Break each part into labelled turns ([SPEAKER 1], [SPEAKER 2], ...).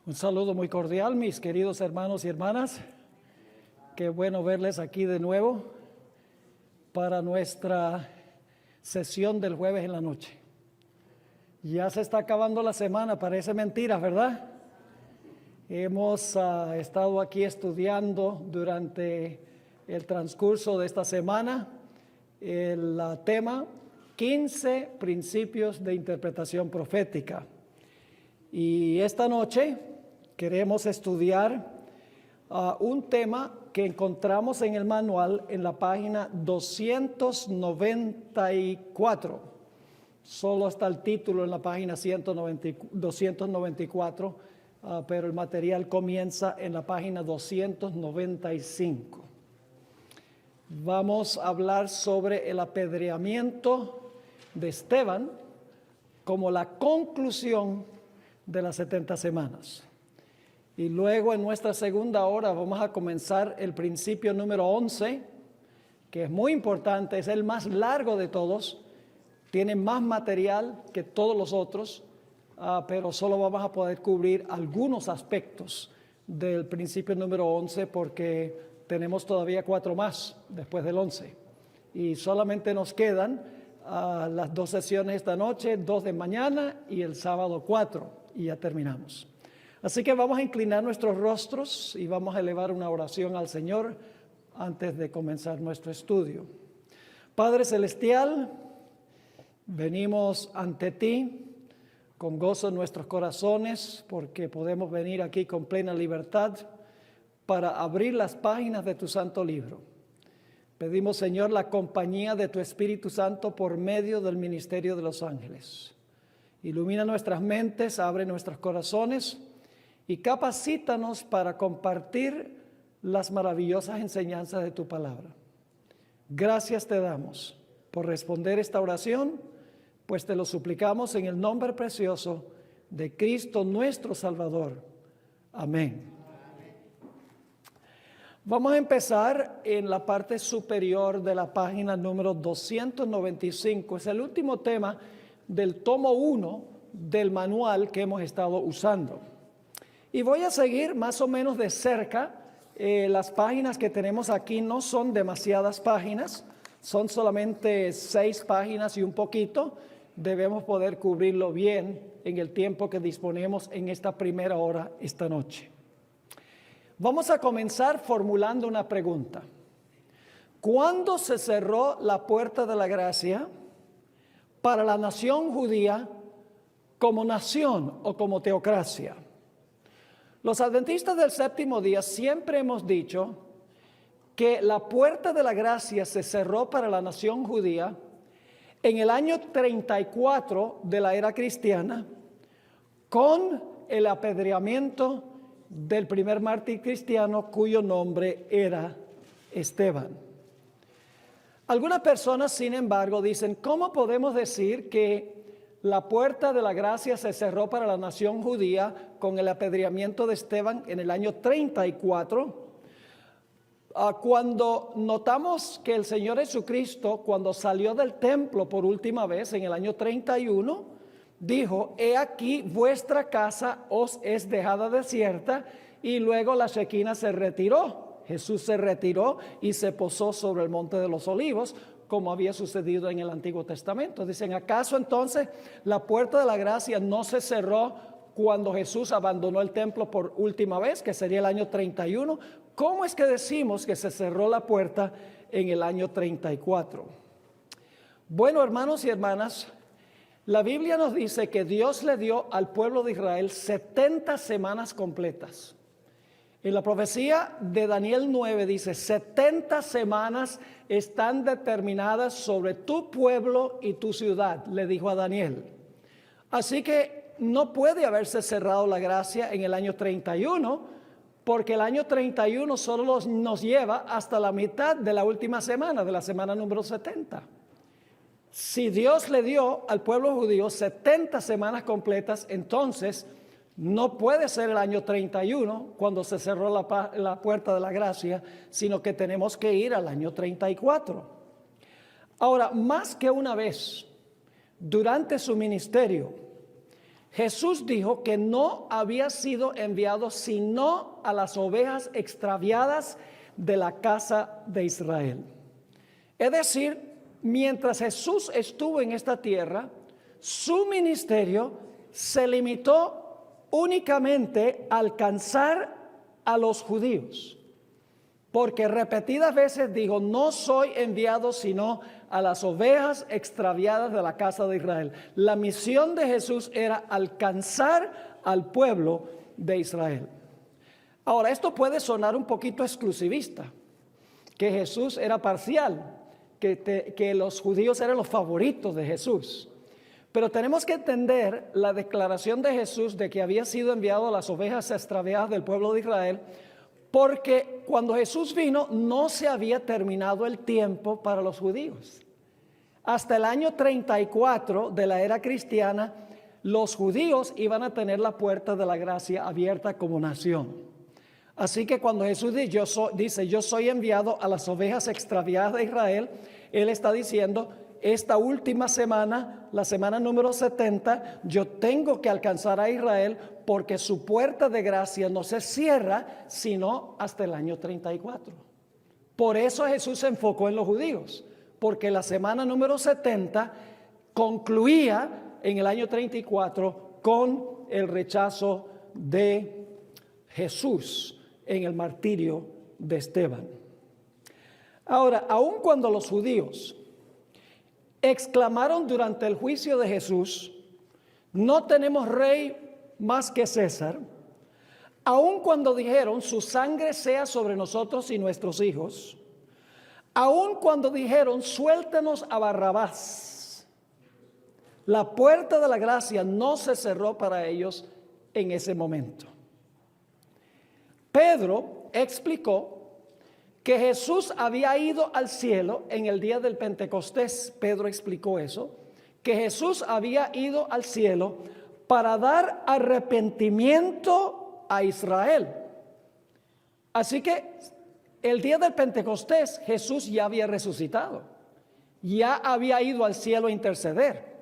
[SPEAKER 1] Un saludo muy cordial, mis queridos hermanos y hermanas. Qué bueno verles aquí de nuevo para nuestra sesión del jueves en la noche. Ya se está acabando la semana, parece mentira, ¿verdad? Hemos estado aquí estudiando durante el transcurso de esta semana el tema 15 principios de interpretación profética. Y esta noche queremos estudiar un tema que encontramos en el manual en la página 294. Solo está el título en la página 294, pero el material comienza en la página 295. Vamos a hablar sobre el apedreamiento de Esteban como la conclusión de las 70 semanas. Y luego en nuestra segunda hora vamos a comenzar el principio número 11, que es muy importante, es el más largo de todos, tiene más material que todos los otros, pero solo vamos a poder cubrir algunos aspectos del principio número 11 porque tenemos todavía 4 más después del 11. Y solamente nos quedan las 2 sesiones esta noche, 2 de mañana y el sábado 4, y ya terminamos. Así que vamos a inclinar nuestros rostros y vamos a elevar una oración al Señor antes de comenzar nuestro estudio. Padre Celestial, venimos ante ti con gozo en nuestros corazones porque podemos venir aquí con plena libertad para abrir las páginas de tu santo libro. Pedimos, Señor, la compañía de tu Espíritu Santo por medio del ministerio de los ángeles. Ilumina nuestras mentes, abre nuestros corazones y capacítanos para compartir las maravillosas enseñanzas de tu palabra. Gracias te damos por responder esta oración, pues te lo suplicamos en el nombre precioso de Cristo nuestro Salvador. Amén. Vamos a empezar en la parte superior de la página número 295. Es el último tema del tomo 1 del manual que hemos estado usando. Y voy a seguir más o menos de cerca. Las páginas que tenemos aquí no son demasiadas páginas, son solamente 6 páginas y un poquito. Debemos poder cubrirlo bien en el tiempo que disponemos en esta primera hora esta noche. Vamos a comenzar formulando una pregunta. ¿Cuándo se cerró la puerta de la gracia para la nación judía como nación o como teocracia? Los adventistas del séptimo día siempre hemos dicho que la puerta de la gracia se cerró para la nación judía en el año 34 de la era cristiana con el apedreamiento del primer mártir cristiano cuyo nombre era Esteban. Algunas personas, sin embargo, dicen, ¿cómo podemos decir que la puerta de la gracia se cerró para la nación judía con el apedreamiento de Esteban en el año 34? Cuando notamos que el Señor Jesucristo, cuando salió del templo por última vez en el año 31, dijo, he aquí vuestra casa os es dejada desierta, y luego la Shequina se retiró. Jesús se retiró y se posó sobre el monte de los olivos, como había sucedido en el Antiguo Testamento. Dicen, ¿acaso entonces la puerta de la gracia no se cerró cuando Jesús abandonó el templo por última vez, que sería el año 31? ¿Cómo es que decimos que se cerró la puerta en el año 34? Bueno, hermanos y hermanas, la Biblia nos dice que Dios le dio al pueblo de Israel 70 semanas completas. En la profecía de Daniel 9 dice, 70 semanas están determinadas sobre tu pueblo y tu ciudad, le dijo a Daniel. Así que no puede haberse cerrado la gracia en el año 31, porque el año 31 solo nos lleva hasta la mitad de la última semana, de la semana número 70. Si Dios le dio al pueblo judío 70 semanas completas, entonces no puede ser el año 31 cuando se cerró la puerta de la gracia, sino que tenemos que ir al año 34. Ahora, más que una vez, durante su ministerio, Jesús dijo que no había sido enviado sino a las ovejas extraviadas de la casa de Israel. Es decir, mientras Jesús estuvo en esta tierra, su ministerio se limitó únicamente a alcanzar a los judíos, porque repetidas veces dijo: no soy enviado sino a las ovejas extraviadas de la casa de Israel. La misión de Jesús era alcanzar al pueblo de Israel. Ahora, esto puede sonar un poquito exclusivista, que Jesús era parcial, que los judíos eran los favoritos de Jesús. Pero tenemos que entender la declaración de Jesús de que había sido enviado a las ovejas extraviadas del pueblo de Israel, porque cuando Jesús vino no se había terminado el tiempo para los judíos. Hasta el año 34 de la era cristiana, los judíos iban a tener la puerta de la gracia abierta como nación. Así que cuando Jesús dice, yo soy enviado a las ovejas extraviadas de Israel, Él está diciendo: esta última semana, la semana número 70, yo tengo que alcanzar a Israel, porque su puerta de gracia no se cierra sino hasta el año 34. Por eso Jesús se enfocó en los judíos, porque la semana número 70 concluía en el año 34 con el rechazo de Jesús en el martirio de Esteban. Ahora, aun cuando los judíos exclamaron durante el juicio de Jesús: no tenemos rey más que César, aun cuando dijeron: su sangre sea sobre nosotros y nuestros hijos, aun cuando dijeron: suéltenos a Barrabás, la puerta de la gracia no se cerró para ellos en ese momento. Pedro explicó que Jesús había ido al cielo en el día del Pentecostés. Pedro explicó eso, que Jesús había ido al cielo para dar arrepentimiento a Israel. Así que el día del Pentecostés Jesús ya había resucitado, ya había ido al cielo a interceder.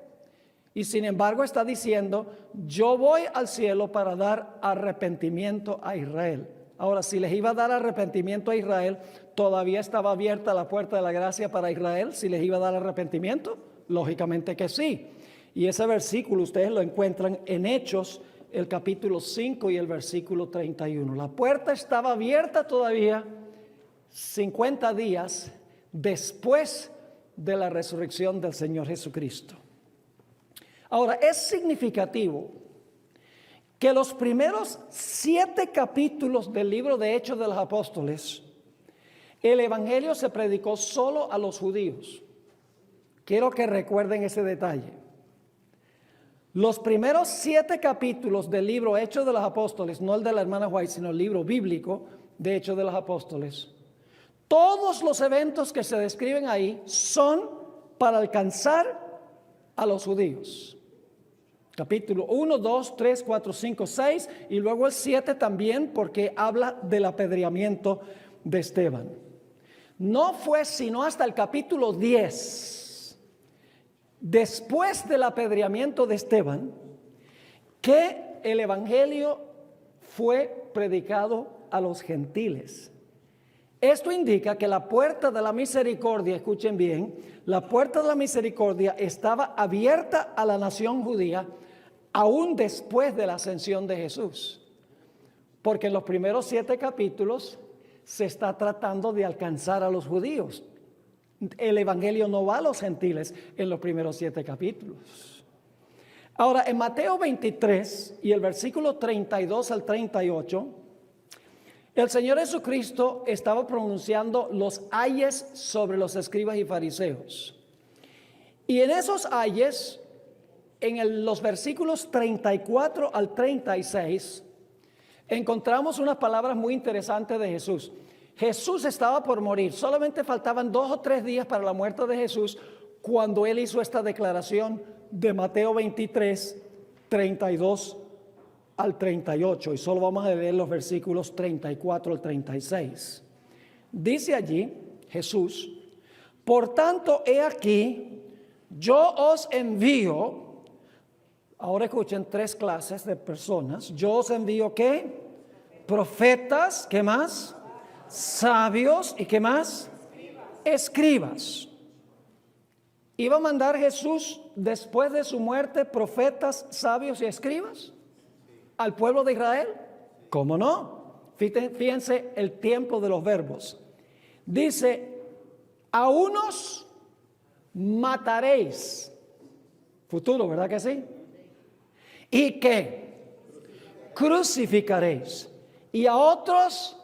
[SPEAKER 1] Y sin embargo está diciendo: yo voy al cielo para dar arrepentimiento a Israel. Ahora, si les iba a dar arrepentimiento a Israel, ¿todavía estaba abierta la puerta de la gracia para Israel? Si les iba a dar arrepentimiento, lógicamente que sí. Y ese versículo ustedes lo encuentran en Hechos, el capítulo 5 y el versículo 31. La puerta estaba abierta todavía 50 días después de la resurrección del Señor Jesucristo. Ahora, es significativo que los primeros 7 capítulos del libro de Hechos de los Apóstoles, el evangelio se predicó solo a los judíos. Quiero que recuerden ese detalle. Los primeros 7 capítulos del libro Hechos de los Apóstoles, no el de la hermana White, sino el libro bíblico de Hechos de los Apóstoles, todos los eventos que se describen ahí son para alcanzar a los judíos. Capítulo 1, 2, 3, 4, 5, 6 y luego el 7 también, porque habla del apedreamiento de Esteban. No fue sino hasta el capítulo 10, después del apedreamiento de Esteban, que el evangelio fue predicado a los gentiles. Esto indica que la puerta de la misericordia, escuchen bien, la puerta de la misericordia estaba abierta a la nación judía aún después de la ascensión de Jesús. Porque en los primeros 7 capítulos se está tratando de alcanzar a los judíos. El evangelio no va a los gentiles en los primeros 7 capítulos. Ahora, en Mateo 23 y el versículo 32 al 38, el Señor Jesucristo estaba pronunciando los ayes sobre los escribas y fariseos. Y en esos ayes, en los versículos 34 al 36, encontramos unas palabras muy interesantes de Jesús. Jesús estaba por morir, solamente faltaban 2 o 3 días para la muerte de Jesús cuando Él hizo esta declaración de Mateo 23, 32 al 38, y solo vamos a leer los versículos 34 al 36. Dice allí Jesús: por tanto, he aquí, yo os envío. Ahora escuchen 3 clases de personas. Yo os envío ¿qué? Profetas, ¿qué más? Sabios y ¿qué más? Escribas. ¿Iba a mandar Jesús después de su muerte profetas, sabios y escribas al pueblo de Israel? ¿Cómo no? Fíjense el tiempo de los verbos. Dice, a unos mataréis. Futuro, ¿verdad que sí? ¿Y qué? Crucificaréis. Y a otros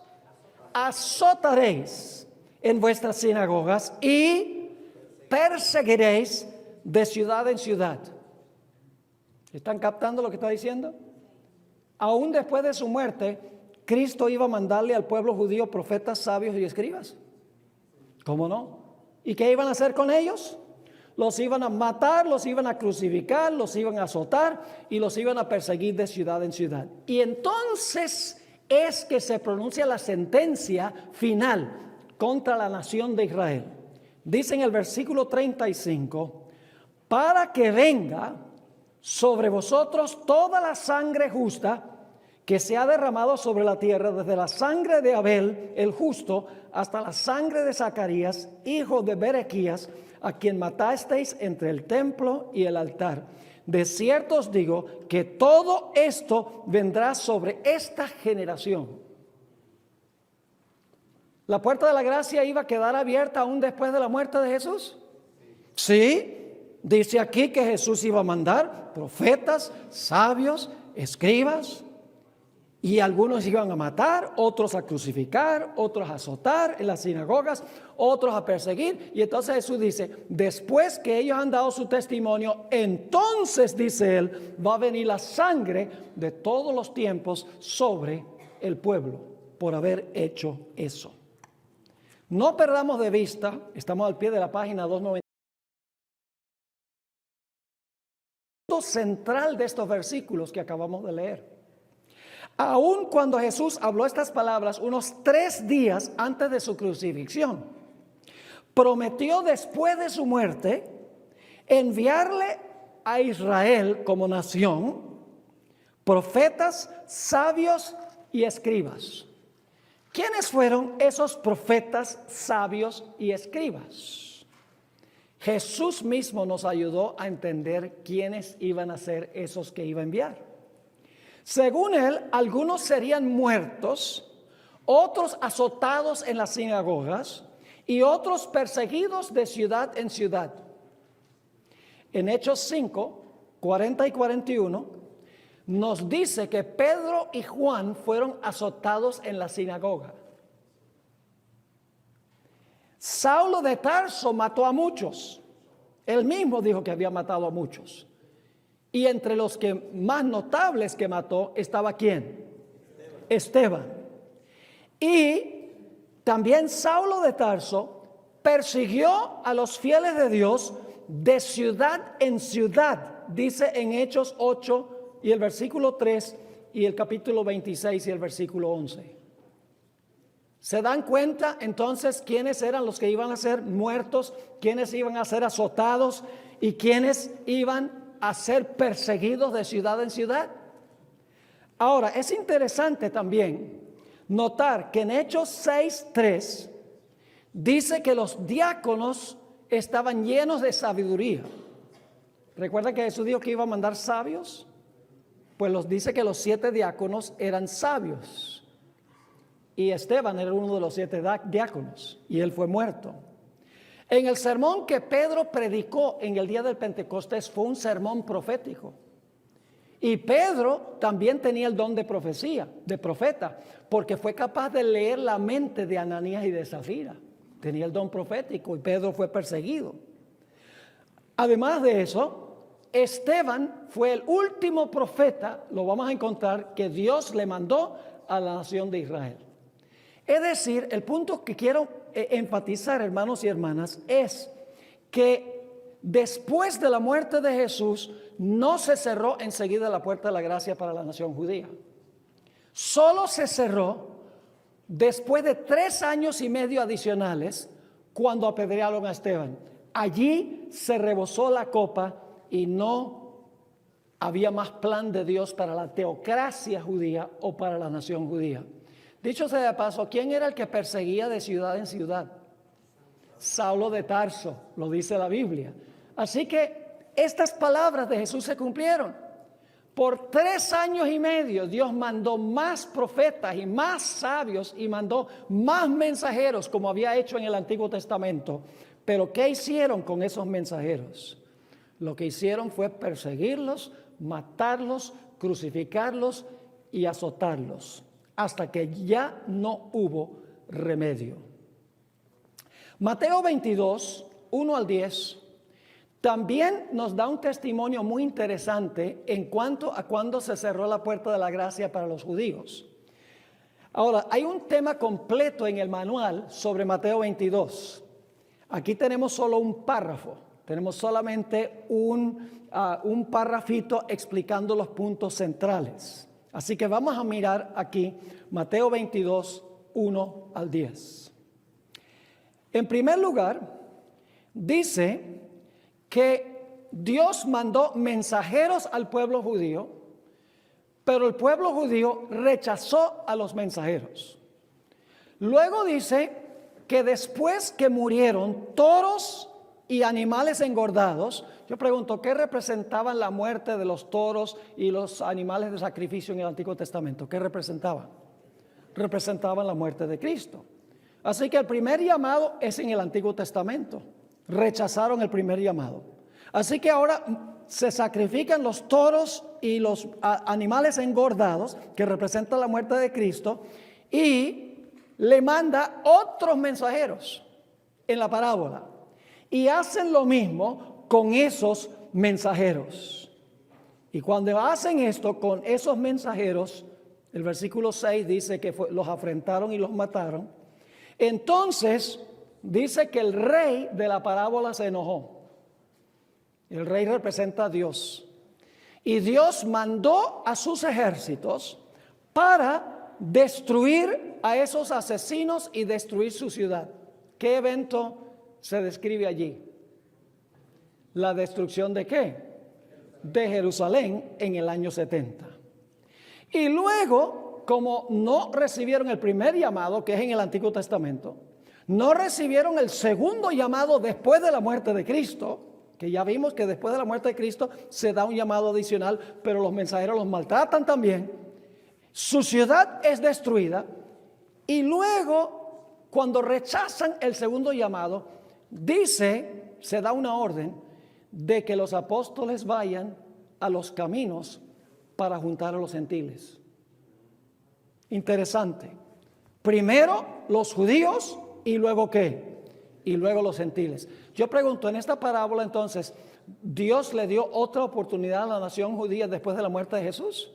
[SPEAKER 1] azotaréis en vuestras sinagogas y perseguiréis de ciudad en ciudad. ¿Están captando lo que está diciendo? Aún después de su muerte, Cristo iba a mandarle al pueblo judío profetas, sabios y escribas. ¿Cómo no? ¿Y qué iban a hacer con ellos? Los iban a matar, los iban a crucificar, los iban a azotar y los iban a perseguir de ciudad en ciudad. Y entonces es que se pronuncia la sentencia final contra la nación de Israel. Dice en el versículo 35, para que venga sobre vosotros toda la sangre justa que se ha derramado sobre la tierra, desde la sangre de Abel, el justo, hasta la sangre de Zacarías, hijo de Berequías, a quien matasteis entre el templo y el altar. De cierto os digo que todo esto vendrá sobre esta generación. ¿La puerta de la gracia iba a quedar abierta aún después de la muerte de Jesús? Sí, dice aquí que Jesús iba a mandar profetas, sabios, escribas, y algunos iban a matar, otros a crucificar, otros a azotar en las sinagogas, otros a perseguir. Y entonces Jesús dice, después que ellos han dado su testimonio, entonces, dice él, va a venir la sangre de todos los tiempos sobre el pueblo por haber hecho eso. No perdamos de vista, estamos al pie de la página 290. El punto central de estos versículos que acabamos de leer. Aun cuando Jesús habló estas palabras unos 3 días antes de su crucifixión, prometió después de su muerte enviarle a Israel como nación profetas, sabios y escribas. ¿Quiénes fueron esos profetas, sabios y escribas? Jesús mismo nos ayudó a entender quiénes iban a ser esos que iba a enviar. Según él, algunos serían muertos, otros azotados en las sinagogas y otros perseguidos de ciudad en ciudad. En Hechos 5, 40 y 41, nos dice que Pedro y Juan fueron azotados en la sinagoga. Saulo de Tarso mató a muchos. Él mismo dijo que había matado a muchos. Y entre los que más notables que mató estaba ¿quién? Esteban. Y también Saulo de Tarso persiguió a los fieles de Dios de ciudad en ciudad, dice en Hechos 8 y el versículo 3 y el capítulo 26 y el versículo 11. ¿Se dan cuenta entonces quiénes eran los que iban a ser muertos, quiénes iban a ser azotados y quiénes iban a ser perseguidos de ciudad en ciudad? Ahora, es interesante también notar que en Hechos 6:3 dice que los diáconos estaban llenos de sabiduría. ¿Recuerda que Jesús dijo que iba a mandar sabios? Pues los dice que los 7 diáconos eran sabios. Y Esteban era uno de los 7 diáconos y él fue muerto. En el sermón que Pedro predicó en el día del Pentecostés fue un sermón profético. Y Pedro también tenía el don de profecía, de profeta, porque fue capaz de leer la mente de Ananías y de Zafira. Tenía el don profético y Pedro fue perseguido. Además de eso, Esteban fue el último profeta, lo vamos a encontrar, que Dios le mandó a la nación de Israel. Es decir, el punto que quiero enfatizar, hermanos y hermanas, es que después de la muerte de Jesús no se cerró enseguida la puerta de la gracia para la nación judía. Solo se cerró después de 3 años y medio adicionales cuando apedrearon a Esteban. Allí se rebosó la copa y no había más plan de Dios para la teocracia judía o para la nación judía. Dicho sea de paso, ¿quién era el que perseguía de ciudad en ciudad? Saulo de Tarso, lo dice la Biblia. Así que estas palabras de Jesús se cumplieron. Por 3 años y medio Dios mandó más profetas y más sabios y mandó más mensajeros como había hecho en el Antiguo Testamento. Pero ¿qué hicieron con esos mensajeros? Lo que hicieron fue perseguirlos, matarlos, crucificarlos y azotarlos, hasta que ya no hubo remedio. Mateo 22, 1 al 10, también nos da un testimonio muy interesante en cuanto a cuando se cerró la puerta de la gracia para los judíos. Ahora, hay un tema completo en el manual sobre Mateo 22. Aquí tenemos solo un párrafo, tenemos solamente un párrafito explicando los puntos centrales. Así que vamos a mirar aquí Mateo 22, 1 al 10. En primer lugar, dice que Dios mandó mensajeros al pueblo judío, pero el pueblo judío rechazó a los mensajeros. Luego dice que después que murieron toros y animales engordados, yo pregunto, ¿qué representaban la muerte de los toros y los animales de sacrificio en el Antiguo Testamento? ¿Qué representaban? Representaban la muerte de Cristo. Así que el primer llamado es en el Antiguo Testamento. Rechazaron el primer llamado. Así que ahora se sacrifican los toros y los animales engordados, que representan la muerte de Cristo, y le manda otros mensajeros en la parábola. Y hacen lo mismo con esos mensajeros. Y cuando hacen esto con esos mensajeros, el versículo 6 dice que los afrentaron y los mataron. Entonces dice que el rey de la parábola se enojó. El rey representa a Dios. Y Dios mandó a sus ejércitos para destruir a esos asesinos y destruir su ciudad. ¿Qué evento se describe allí? La destrucción ¿de qué? De Jerusalén en el año 70. Y luego, como no recibieron el primer llamado, que es en el Antiguo Testamento, no recibieron el segundo llamado después de la muerte de Cristo, que ya vimos que después de la muerte de Cristo se da un llamado adicional, pero los mensajeros los maltratan también. Su ciudad es destruida y luego, cuando rechazan el segundo llamado, se da una orden de que los apóstoles vayan a los caminos para juntar a los gentiles. Interesante. Primero los judíos y luego ¿qué? Y luego los gentiles. Yo pregunto, en esta parábola entonces, ¿Dios le dio otra oportunidad a la nación judía después de la muerte de Jesús?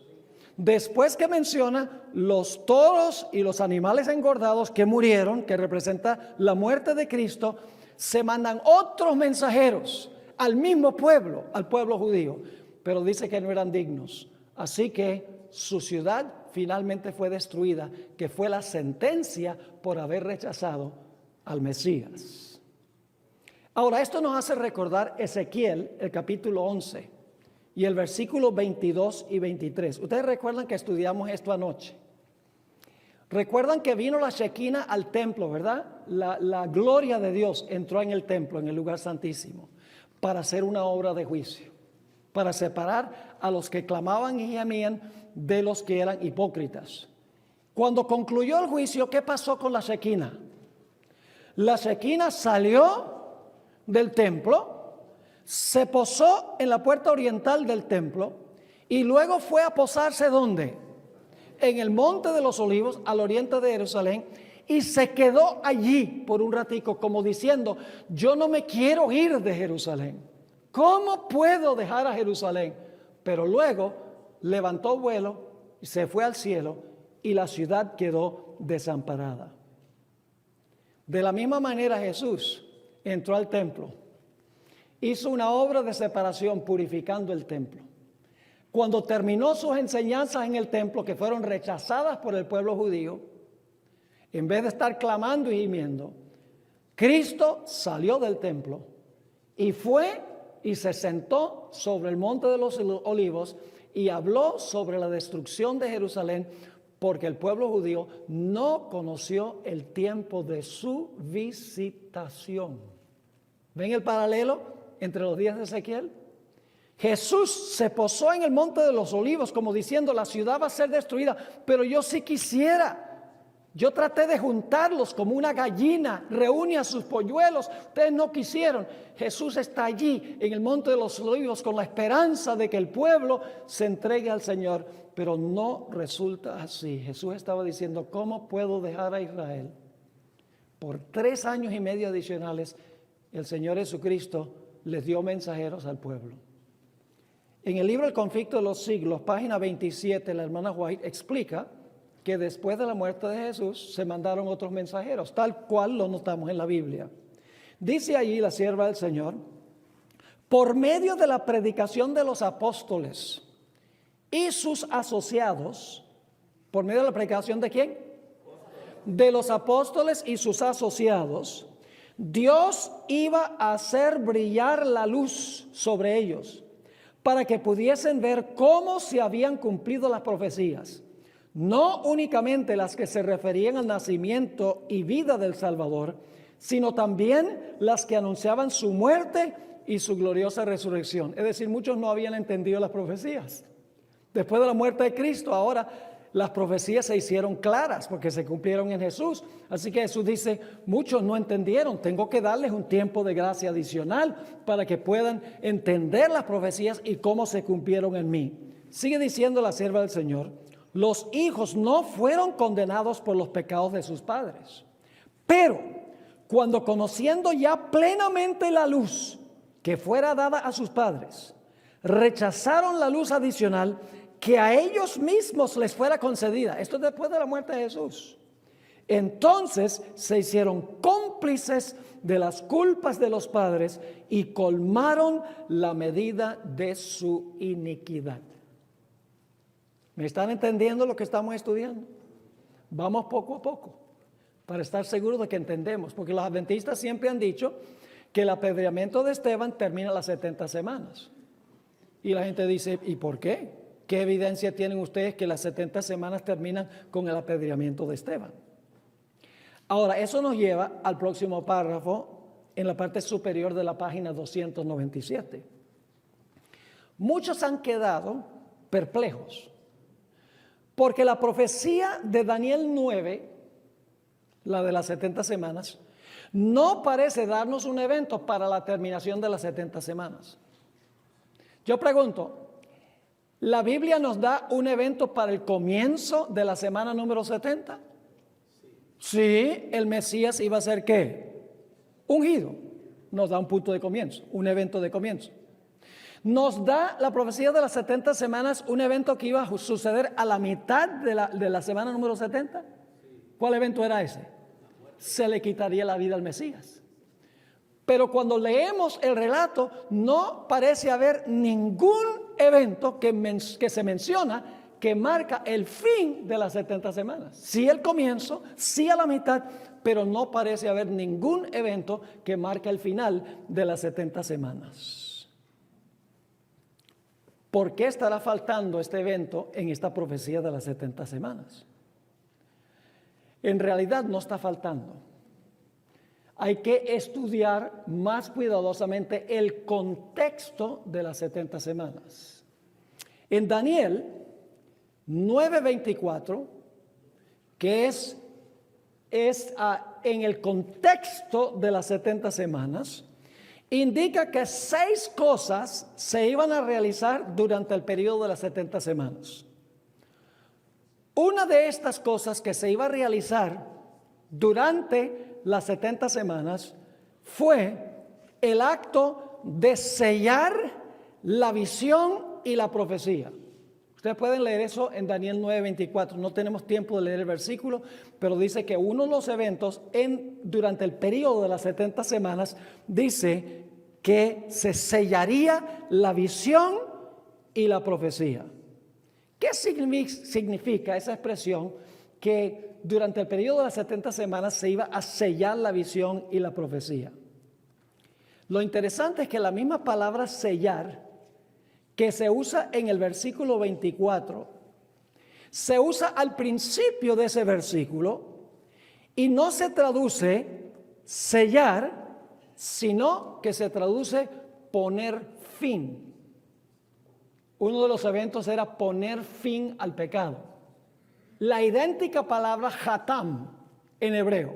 [SPEAKER 1] Después que menciona los toros y los animales engordados que murieron, que representa la muerte de Cristo, se mandan otros mensajeros al mismo pueblo, al pueblo judío, pero dice que no eran dignos. Así que su ciudad finalmente fue destruida, que fue la sentencia por haber rechazado al Mesías. Ahora, esto nos hace recordar Ezequiel, el capítulo 11 y el versículo 22 y 23. Ustedes recuerdan que estudiamos esto anoche. Recuerdan que vino la Shekinah al templo, ¿verdad? La gloria de Dios entró en el templo, en el lugar santísimo, para hacer una obra de juicio, para separar a los que clamaban y gemían de los que eran hipócritas. Cuando concluyó el juicio, ¿qué pasó con la Shekinah? La Shekinah salió del templo, se posó en la puerta oriental del templo y luego fue a posarse ¿dónde? En el Monte de los Olivos, al oriente de Jerusalén, y se quedó allí por un ratico, como diciendo, yo no me quiero ir de Jerusalén. ¿Cómo puedo dejar a Jerusalén? Pero luego levantó vuelo y se fue al cielo y la ciudad quedó desamparada. De la misma manera Jesús entró al templo, hizo una obra de separación purificando el templo. Cuando terminó sus enseñanzas en el templo, que fueron rechazadas por el pueblo judío, en vez de estar clamando y gimiendo, Cristo salió del templo y fue y se sentó sobre el monte de los olivos y habló sobre la destrucción de Jerusalén, porque el pueblo judío no conoció el tiempo de su visitación. ¿Ven el paralelo entre los días de Ezequiel? Jesús se posó en el monte de los olivos como diciendo, la ciudad va a ser destruida, pero yo sí quisiera. Yo traté de juntarlos como una gallina reúne a sus polluelos. Ustedes no quisieron. Jesús está allí en el monte de los olivos con la esperanza de que el pueblo se entregue al Señor. Pero no resulta así. Jesús estaba diciendo, ¿cómo puedo dejar a Israel? Por 3 años y medio adicionales, el Señor Jesucristo les dio mensajeros al pueblo. En el libro El conflicto de los siglos, página 27, la hermana White explica que después de la muerte de Jesús se mandaron otros mensajeros, tal cual lo notamos en la Biblia. Dice allí la sierva del Señor, por medio de la predicación de los apóstoles y sus asociados, ¿por medio de la predicación de quién? De los apóstoles y sus asociados, Dios iba a hacer brillar la luz sobre ellos para que pudiesen ver cómo se habían cumplido las profecías. No únicamente las que se referían al nacimiento y vida del Salvador, sino también las que anunciaban su muerte y su gloriosa resurrección. Es decir, muchos no habían entendido las profecías. Después de la muerte de Cristo, ahora las profecías se hicieron claras porque se cumplieron en Jesús. Así que Jesús dice, muchos no entendieron, tengo que darles un tiempo de gracia adicional para que puedan entender las profecías y cómo se cumplieron en mí. Sigue diciendo la sierva del Señor, los hijos no fueron condenados por los pecados de sus padres, pero cuando conociendo ya plenamente la luz que fuera dada a sus padres, rechazaron la luz adicional que a ellos mismos les fuera concedida. Esto es después de la muerte de Jesús. Entonces se hicieron cómplices de las culpas de los padres y colmaron la medida de su iniquidad. ¿Me están entendiendo lo que estamos estudiando? Vamos poco a poco para estar seguros de que entendemos, porque los adventistas siempre han dicho que el apedreamiento de Esteban termina las 70 semanas. Y la gente dice, ¿y por qué? ¿Qué evidencia tienen ustedes que las 70 semanas terminan con el apedreamiento de Esteban? Ahora, eso nos lleva al próximo párrafo en la parte superior de la página 297. Muchos han quedado perplejos porque la profecía de Daniel 9, la de las 70 semanas, no parece darnos un evento para la terminación de las 70 semanas. Yo pregunto, ¿la Biblia nos da un evento para el comienzo de la semana número 70? Sí, el Mesías iba a ser ¿qué? Ungido. Nos da un punto de comienzo, un evento de comienzo. Nos da la profecía de las 70 semanas un evento que iba a suceder a la mitad de la semana número 70. ¿Cuál evento era ese? Se le quitaría la vida al Mesías. Pero cuando leemos el relato, no parece haber ningún evento que se menciona que marca el fin de las 70 semanas. Sí el comienzo, sí a la mitad, pero no parece haber ningún evento que marque el final de las 70 semanas. ¿Por qué estará faltando este evento en esta profecía de las 70 semanas? En realidad no está faltando. Hay que estudiar más cuidadosamente el contexto de las 70 semanas. En Daniel 9:24, que es en el contexto de las 70 semanas, indica que 6 cosas se iban a realizar durante el periodo de las 70 semanas. Una de estas cosas que se iba a realizar durante las 70 semanas fue el acto de sellar la visión y la profecía. Ustedes pueden leer eso en Daniel 9:24. No tenemos tiempo de leer el versículo, pero dice que uno de los eventos durante el periodo de las 70 semanas dice que se sellaría la visión y la profecía. ¿Qué significa esa expresión que durante el periodo de las 70 semanas se iba a sellar la visión y la profecía? Lo interesante es que la misma palabra sellar, que se usa en el versículo 24, se usa al principio de ese versículo y no se traduce sellar, sino que se traduce poner fin. Uno de los eventos era poner fin al pecado. La idéntica palabra hatam en hebreo.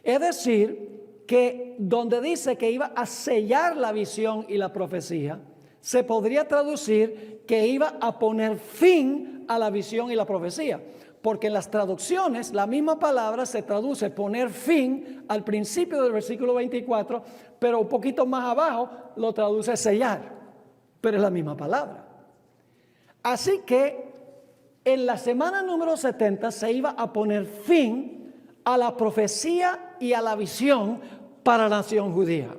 [SPEAKER 1] Es decir, que donde dice que iba a sellar la visión y la profecía, se podría traducir que iba a poner fin a la visión y la profecía. Porque en las traducciones la misma palabra se traduce poner fin al principio del versículo 24, pero un poquito más abajo lo traduce sellar, pero es la misma palabra. Así que en la semana número 70 se iba a poner fin a la profecía y a la visión para la nación judía.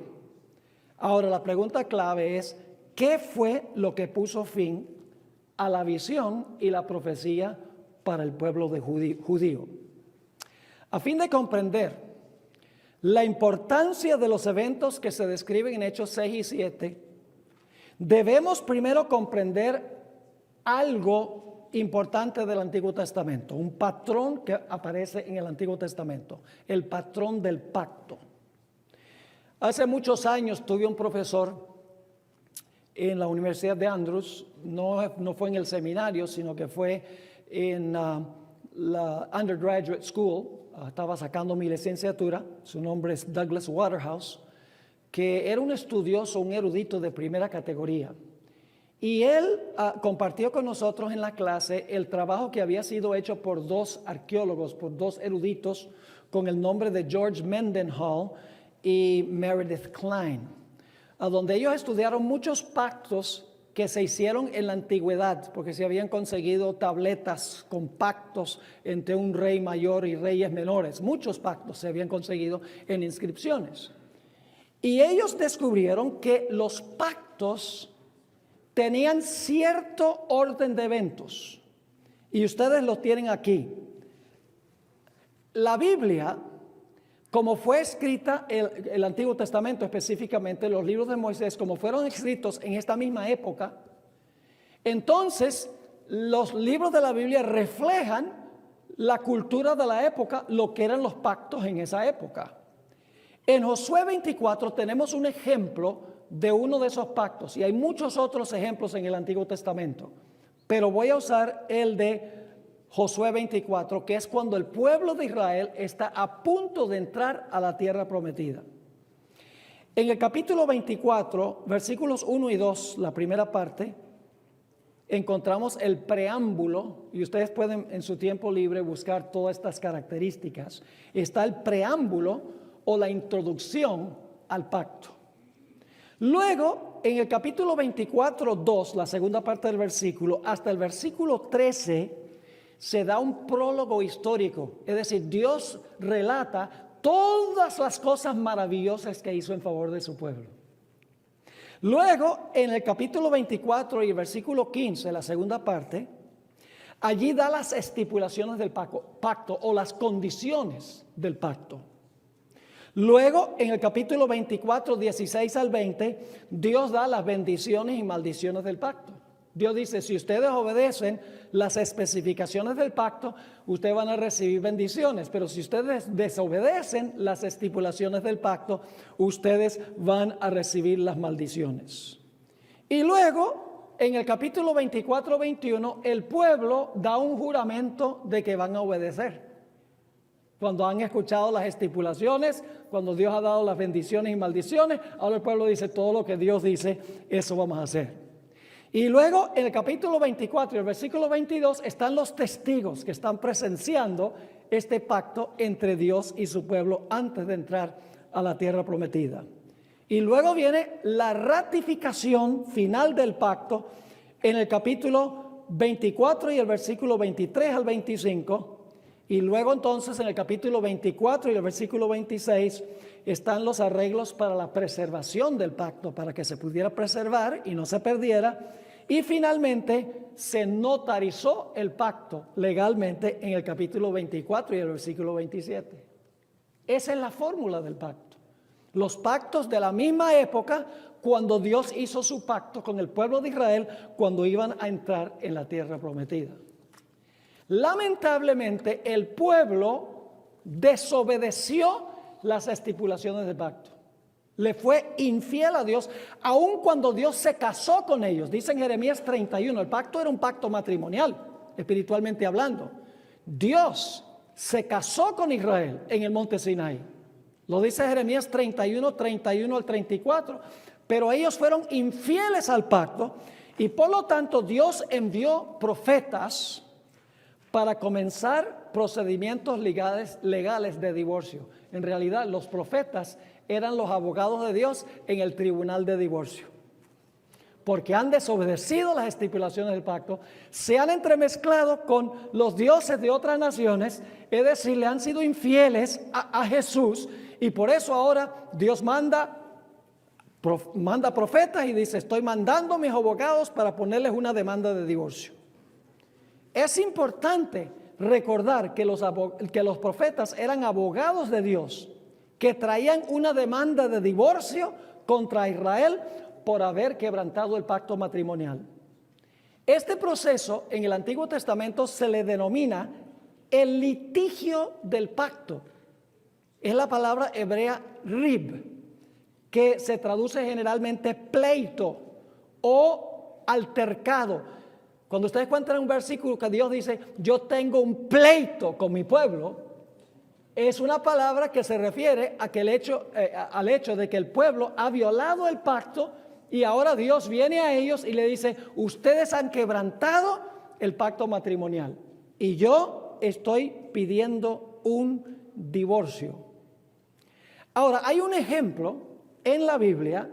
[SPEAKER 1] Ahora la pregunta clave es, ¿qué fue lo que puso fin a la visión y la profecía para el pueblo de judío? A fin de comprender la importancia de los eventos que se describen en Hechos 6 y 7, debemos primero comprender algo importante del Antiguo Testamento, un patrón que aparece en el Antiguo Testamento, el patrón del pacto. Hace muchos años tuve un profesor en la Universidad de Andrews, no fue en el seminario, sino que fue en la undergraduate school. Estaba sacando mi licenciatura, su nombre es Douglas Waterhouse, que era un estudioso, un erudito de primera categoría. Y él compartió con nosotros en la clase el trabajo que había sido hecho por dos arqueólogos, por dos eruditos, con el nombre de George Mendenhall y Meredith Kline, a donde ellos estudiaron muchos pactos que se hicieron en la antigüedad, porque se habían conseguido tabletas con pactos entre un rey mayor y reyes menores. Muchos pactos se habían conseguido en inscripciones. Y ellos descubrieron que los pactos tenían cierto orden de eventos, y ustedes lo tienen aquí. La Biblia, como fue escrita el Antiguo Testamento, específicamente los libros de Moisés, como fueron escritos en esta misma época, entonces los libros de la Biblia reflejan la cultura de la época, lo que eran los pactos en esa época. En Josué 24 tenemos un ejemplo de uno de esos pactos, y hay muchos otros ejemplos en el Antiguo Testamento, pero voy a usar el de Josué 24, que es cuando el pueblo de Israel está a punto de entrar a la tierra prometida. En el capítulo 24, versículos 1 y 2, la primera parte, encontramos el preámbulo, y ustedes pueden en su tiempo libre buscar todas estas características. Está el preámbulo o la introducción al pacto. Luego, en el capítulo 24, 2, la segunda parte del versículo, hasta el versículo 13, se da un prólogo histórico. Es decir, Dios relata todas las cosas maravillosas que hizo en favor de su pueblo. Luego, en el capítulo 24 y el versículo 15, la segunda parte, allí da las estipulaciones del pacto o las condiciones del pacto. Luego, en el capítulo 24, 16 al 20, Dios da las bendiciones y maldiciones del pacto. Dios dice, si ustedes obedecen las especificaciones del pacto, ustedes van a recibir bendiciones, pero si ustedes desobedecen las estipulaciones del pacto, ustedes van a recibir las maldiciones. Y luego, en el capítulo 24, 21, el pueblo da un juramento de que van a obedecer. Cuando han escuchado las estipulaciones, cuando Dios ha dado las bendiciones y maldiciones, ahora el pueblo dice, todo lo que Dios dice, eso vamos a hacer. Y luego en el capítulo 24 y el versículo 22 están los testigos que están presenciando este pacto entre Dios y su pueblo antes de entrar a la tierra prometida. Y luego viene la ratificación final del pacto en el capítulo 24 y el versículo 23 al 25. Y luego entonces en el capítulo 24 y el versículo 26 están los arreglos para la preservación del pacto, para que se pudiera preservar y no se perdiera. Y finalmente se notarizó el pacto legalmente en el capítulo 24 y el versículo 27. Esa es la fórmula del pacto. Los pactos de la misma época cuando Dios hizo su pacto con el pueblo de Israel cuando iban a entrar en la tierra prometida. Lamentablemente, el pueblo desobedeció las estipulaciones del pacto. Le fue infiel a Dios, aun cuando Dios se casó con ellos. Dice en Jeremías 31, el pacto era un pacto matrimonial, espiritualmente hablando. Dios se casó con Israel en el monte Sinaí. Lo dice Jeremías 31, 31 al 34. Pero ellos fueron infieles al pacto y por lo tanto Dios envió profetas para comenzar procedimientos legales de divorcio. En realidad, los profetas eran los abogados de Dios en el tribunal de divorcio, porque han desobedecido las estipulaciones del pacto, se han entremezclado con los dioses de otras naciones, es decir, le han sido infieles a Jesús, y por eso ahora Dios manda profetas y dice: estoy mandando a mis abogados para ponerles una demanda de divorcio. Es importante recordar que los profetas eran abogados de Dios, que traían una demanda de divorcio contra Israel por haber quebrantado el pacto matrimonial. Este proceso en el Antiguo Testamento se le denomina el litigio del pacto. Es la palabra hebrea rib, que se traduce generalmente pleito o altercado. Cuando ustedes encuentran un versículo que Dios dice: yo tengo un pleito con mi pueblo, es una palabra que se refiere a que al hecho de que el pueblo ha violado el pacto y ahora Dios viene a ellos y le dice: ustedes han quebrantado el pacto matrimonial y yo estoy pidiendo un divorcio. Ahora, hay un ejemplo en la Biblia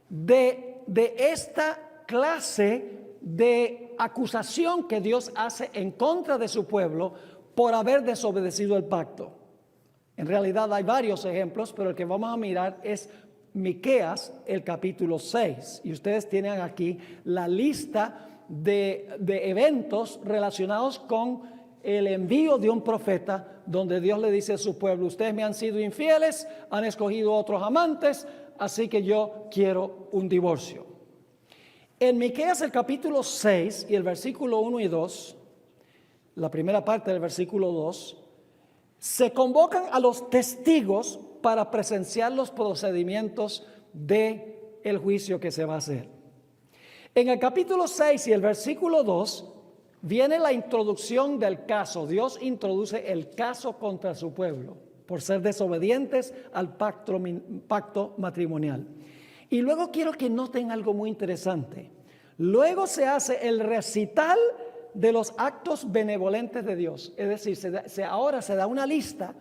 [SPEAKER 1] de esta clase de acusación que Dios hace en contra de su pueblo por haber desobedecido el pacto. En realidad hay varios ejemplos, pero el que vamos a mirar es Miqueas, el capítulo 6. Y ustedes tienen aquí la lista de eventos relacionados con el envío de un profeta, donde Dios le dice a su pueblo: ustedes me han sido infieles, han escogido otros amantes, así que yo quiero un divorcio. En Miqueas el capítulo 6 y el versículo 1 y 2, la primera parte del versículo 2, se convocan a los testigos para presenciar los procedimientos del juicio que se va a hacer. En el capítulo 6 y el versículo 2 viene la introducción del caso. Dios introduce el caso contra su pueblo por ser desobedientes al pacto matrimonial. Y luego quiero que noten algo muy interesante. Luego se hace el recital de los actos benevolentes de Dios. Es decir, ahora se da una lista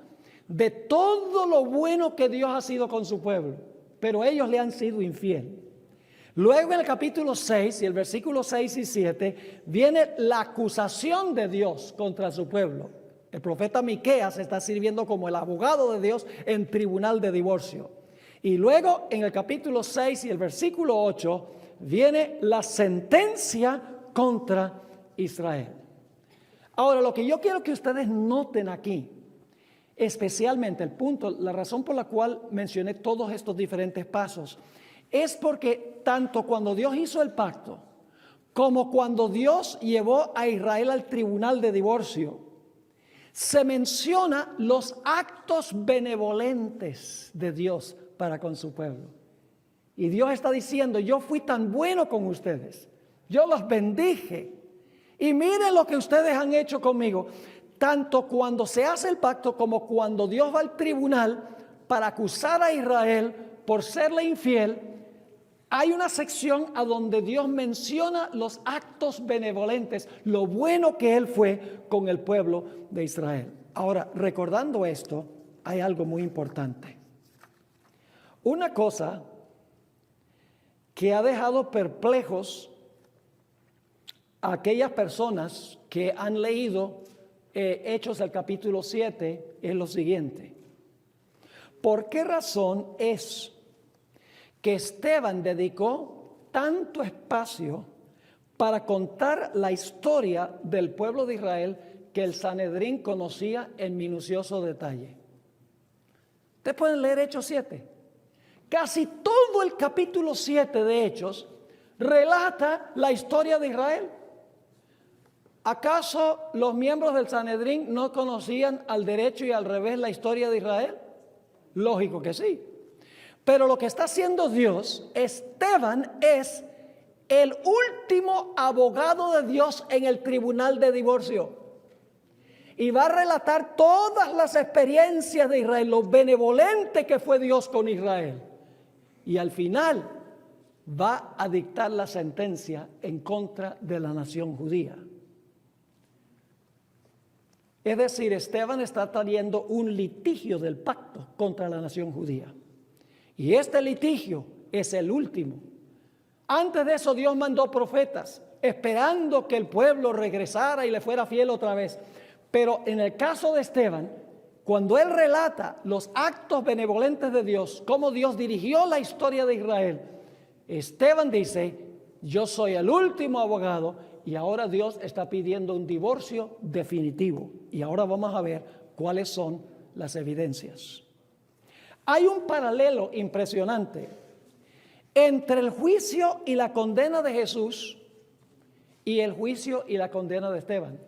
[SPEAKER 1] de todo lo bueno que Dios ha sido con su pueblo, pero ellos le han sido infiel. Luego en el capítulo 6 y el versículo 6 y 7 viene la acusación de Dios contra su pueblo. El profeta Miqueas está sirviendo como el abogado de Dios en tribunal de divorcio. Y luego en el capítulo 6 y el versículo 8 viene la sentencia contra Israel. Ahora, lo que yo quiero que ustedes noten aquí, especialmente el punto, la razón por la cual mencioné todos estos diferentes pasos, es porque tanto cuando Dios hizo el pacto, como cuando Dios llevó a Israel al tribunal de divorcio, se menciona los actos benevolentes de Dios para con su pueblo. Y Dios está diciendo: yo fui tan bueno con ustedes, yo los bendije, y miren lo que ustedes han hecho conmigo. Tanto cuando se hace el pacto como cuando Dios va al tribunal para acusar a Israel por serle infiel, hay una sección a donde Dios menciona los actos benevolentes, lo bueno que Él fue con el pueblo de Israel. Ahora, recordando esto, hay algo muy importante. Una cosa que ha dejado perplejos a aquellas personas que han leído Hechos del capítulo 7 es lo siguiente: ¿por qué razón es que Esteban dedicó tanto espacio para contar la historia del pueblo de Israel que el Sanedrín conocía en minucioso detalle? Ustedes pueden leer Hechos 7 Casi todo el capítulo 7 de Hechos relata la historia de Israel. ¿Acaso los miembros del Sanedrín no conocían al derecho y al revés la historia de Israel? Lógico que sí. Pero lo que está haciendo Dios, Esteban es el último abogado de Dios en el tribunal de divorcio. Y va a relatar todas las experiencias de Israel, lo benevolente que fue Dios con Israel. Y al final va a dictar la sentencia en contra de la nación judía. Es decir, Esteban está trayendo un litigio del pacto contra la nación judía. Y este litigio es el último. Antes de eso Dios mandó profetas, esperando que el pueblo regresara y le fuera fiel otra vez. Pero en el caso de Esteban, cuando él relata los actos benevolentes de Dios, cómo Dios dirigió la historia de Israel, Esteban dice, yo soy el último abogado y ahora Dios está pidiendo un divorcio definitivo. Y ahora vamos a ver cuáles son las evidencias. Hay un paralelo impresionante entre el juicio y la condena de Jesús y el juicio y la condena de Esteban.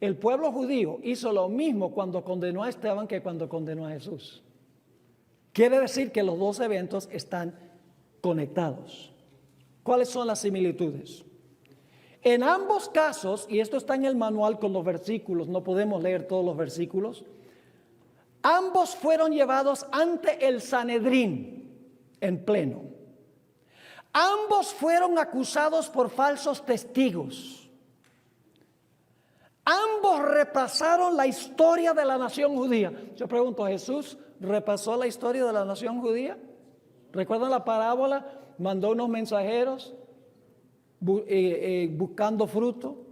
[SPEAKER 1] El pueblo judío hizo lo mismo cuando condenó a Esteban que cuando condenó a Jesús. Quiere decir que los dos eventos están conectados. ¿Cuáles son las similitudes? En ambos casos, y esto está en el manual con los versículos, no podemos leer todos los versículos, ambos fueron llevados ante el Sanedrín en pleno. Ambos fueron acusados por falsos testigos. Ambos repasaron la historia de la nación judía. Yo pregunto, ¿Jesús repasó la historia de la nación judía? ¿Recuerdan la parábola? Mandó unos mensajeros buscando fruto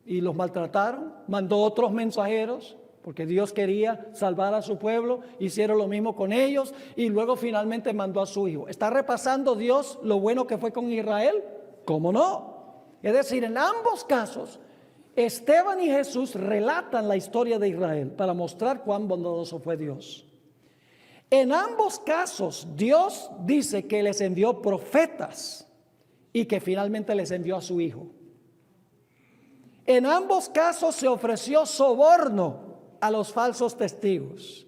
[SPEAKER 1] y los maltrataron. Mandó otros mensajeros porque Dios quería salvar a su pueblo. Hicieron lo mismo con ellos y luego finalmente mandó a su hijo. ¿Está repasando Dios lo bueno que fue con Israel? ¿Cómo no? Es decir, en ambos casos, Esteban y Jesús relatan la historia de Israel para mostrar cuán bondadoso fue Dios. En ambos casos, Dios dice que les envió profetas y que finalmente les envió a su hijo. En ambos casos se ofreció soborno a los falsos testigos.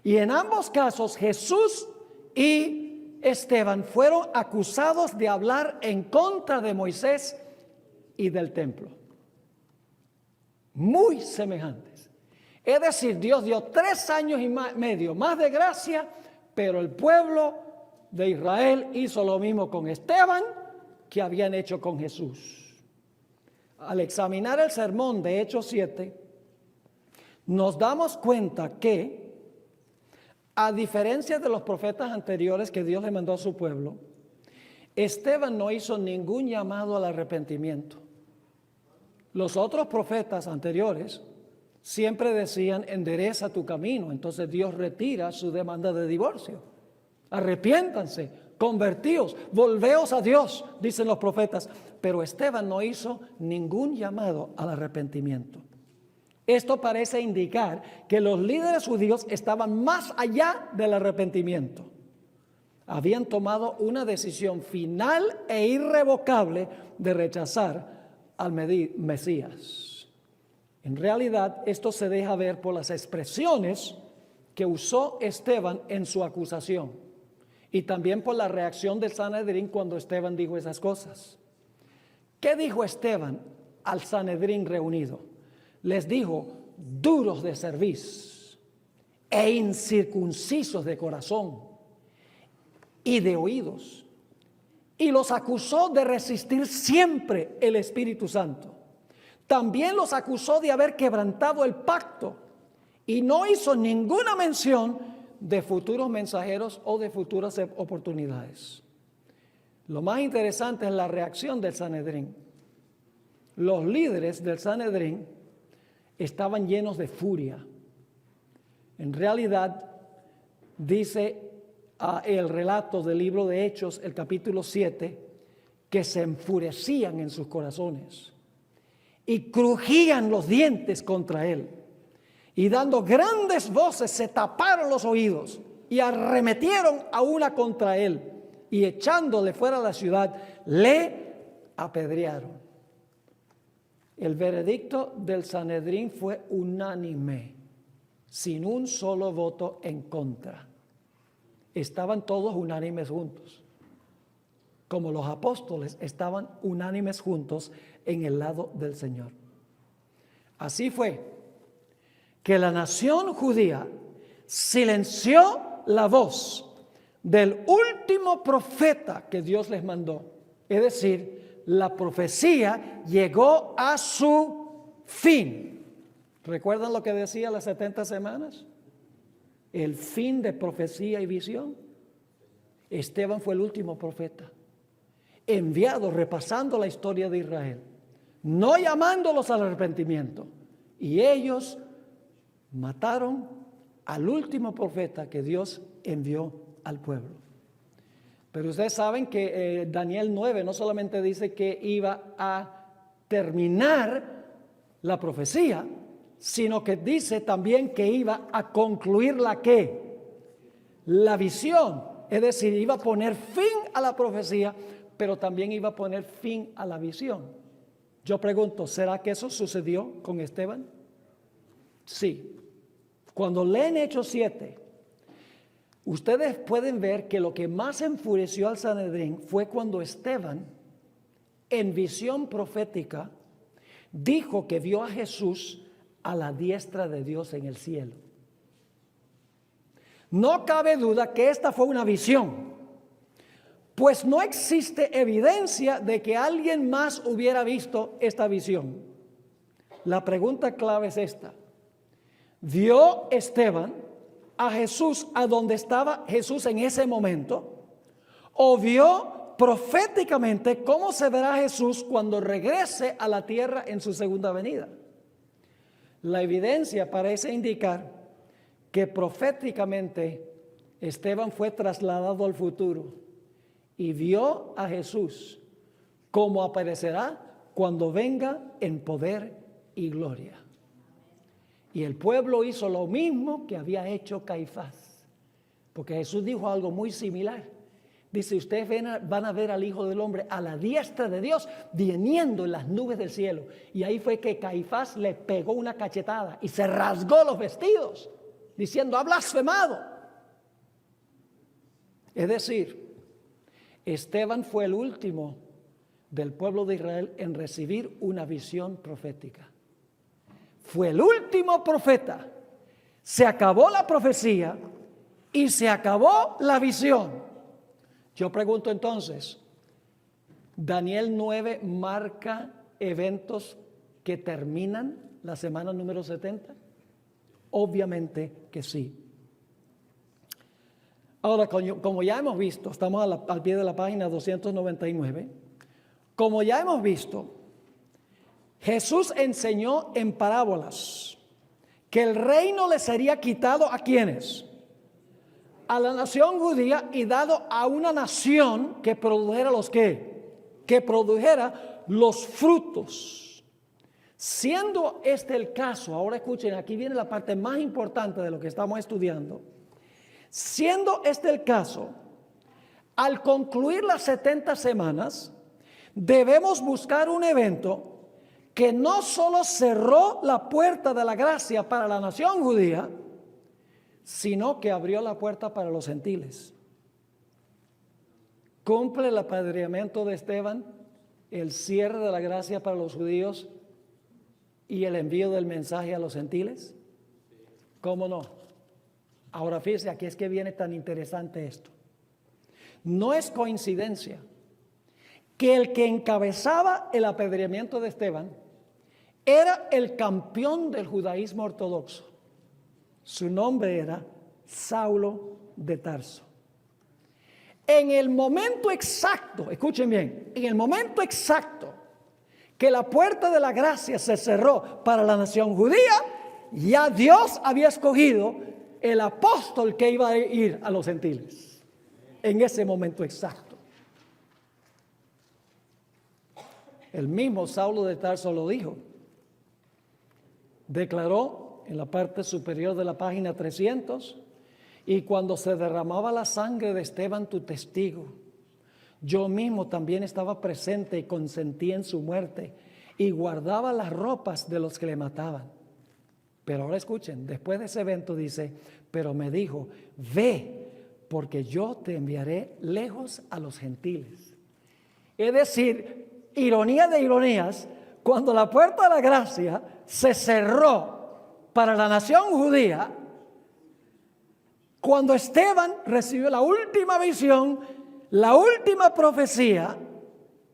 [SPEAKER 1] Y en ambos casos, Jesús y Esteban fueron acusados de hablar en contra de Moisés y del templo. Muy semejantes. Es decir, Dios dio 3 años y medio más de gracia, pero el pueblo de Israel hizo lo mismo con Esteban que habían hecho con Jesús. Al examinar el sermón de Hechos 7, nos damos cuenta que, a diferencia de los profetas anteriores que Dios le mandó a su pueblo, Esteban no hizo ningún llamado al arrepentimiento. Los otros profetas anteriores siempre decían, endereza tu camino. Entonces Dios retira su demanda de divorcio. Arrepiéntanse, convertíos, volveos a Dios, dicen los profetas. Pero Esteban no hizo ningún llamado al arrepentimiento. Esto parece indicar que los líderes judíos estaban más allá del arrepentimiento. Habían tomado una decisión final e irrevocable de rechazar al Mesías. En realidad, esto se deja ver por las expresiones que usó Esteban en su acusación y también por la reacción del Sanedrín cuando Esteban dijo esas cosas. ¿Qué dijo Esteban al Sanedrín reunido? Les dijo, duros de cerviz e incircuncisos de corazón y de oídos. Y los acusó de resistir siempre el Espíritu Santo. También los acusó de haber quebrantado el pacto y no hizo ninguna mención de futuros mensajeros o de futuras oportunidades. Lo más interesante es la reacción del Sanedrín. Los líderes del Sanedrín estaban llenos de furia. En realidad, dice el relato del libro de Hechos, el capítulo 7, que se enfurecían en sus corazones y crujían los dientes contra él y dando grandes voces se taparon los oídos y arremetieron a una contra él, y echándole fuera de la ciudad, le apedrearon. El veredicto del Sanedrín fue unánime, sin un solo voto en contra. Estaban todos unánimes juntos, como los apóstoles estaban unánimes juntos en el lado del Señor. Así fue que la nación judía silenció la voz del último profeta que Dios les mandó. Es decir, la profecía llegó a su fin. ¿Recuerdan lo que decía las 70 semanas? El fin de profecía y visión. Esteban fue el último profeta enviado, repasando la historia de Israel, no llamándolos al arrepentimiento, y ellos mataron al último profeta que Dios envió al pueblo. Pero ustedes saben que Daniel 9 no solamente dice que iba a terminar la profecía, sino que dice también que iba a concluir la visión. Es decir, iba a poner fin a la profecía, pero también iba a poner fin a la visión. Yo pregunto, ¿será que eso sucedió con Esteban? Sí. Cuando leen Hechos 7, ustedes pueden ver que lo que más enfureció al Sanedrín fue cuando Esteban, en visión profética, dijo que vio a Jesús a la diestra de Dios en el cielo. No cabe duda que esta fue una visión, pues no existe evidencia de que alguien más hubiera visto esta visión. La pregunta clave es esta: ¿vio Esteban a Jesús a donde estaba Jesús en ese momento? ¿O vio proféticamente cómo se verá Jesús cuando regrese a la tierra en su segunda venida? La evidencia parece indicar que proféticamente Esteban fue trasladado al futuro y vio a Jesús como aparecerá cuando venga en poder y gloria. Y el pueblo hizo lo mismo que había hecho Caifás, porque Jesús dijo algo muy similar. Dice, ustedes van a ver al Hijo del Hombre a la diestra de Dios, viniendo en las nubes del cielo. Y ahí fue que Caifás le pegó una cachetada y se rasgó los vestidos, diciendo, ha blasfemado. Es decir, Esteban fue el último del pueblo de Israel en recibir una visión profética. Fue el último profeta. Se acabó la profecía y se acabó la visión. Yo pregunto entonces, ¿Daniel 9 marca eventos que terminan la semana número 70? Obviamente que sí. Ahora, como ya hemos visto, estamos al pie de la página 299, como ya hemos visto, Jesús enseñó en parábolas que el reino le sería quitado ¿a quiénes? A la nación judía y dado a una nación que produjera los ¿qué? Que produjera los frutos. Siendo este el caso, ahora escuchen, aquí viene la parte más importante de lo que estamos estudiando. Siendo este el caso, al concluir las 70 semanas, debemos buscar un evento que no solo cerró la puerta de la gracia para la nación judía, sino que abrió la puerta para los gentiles. ¿Cumple el apedreamiento de Esteban el cierre de la gracia para los judíos y el envío del mensaje a los gentiles? ¿Cómo no? Ahora fíjese, aquí es que viene tan interesante esto. No es coincidencia que el que encabezaba el apedreamiento de Esteban era el campeón del judaísmo ortodoxo. Su nombre era Saulo de Tarso. En el momento exacto, escuchen bien, en el momento exacto que la puerta de la gracia se cerró para la nación judía, ya Dios había escogido el apóstol que iba a ir a los gentiles. En ese momento exacto. El mismo Saulo de Tarso lo dijo. Declaró en la parte superior de la página 300, Y cuando se derramaba la sangre de Esteban, tu testigo, yo mismo también estaba presente y consentí en su muerte y guardaba las ropas de los que le mataban. Pero ahora escuchen, después de ese evento dice, pero me dijo, ve, porque yo te enviaré lejos a los gentiles. Es decir, ironía de ironías, cuando la puerta de la gracia se cerró para la nación judía, cuando Esteban recibió la última visión, la última profecía,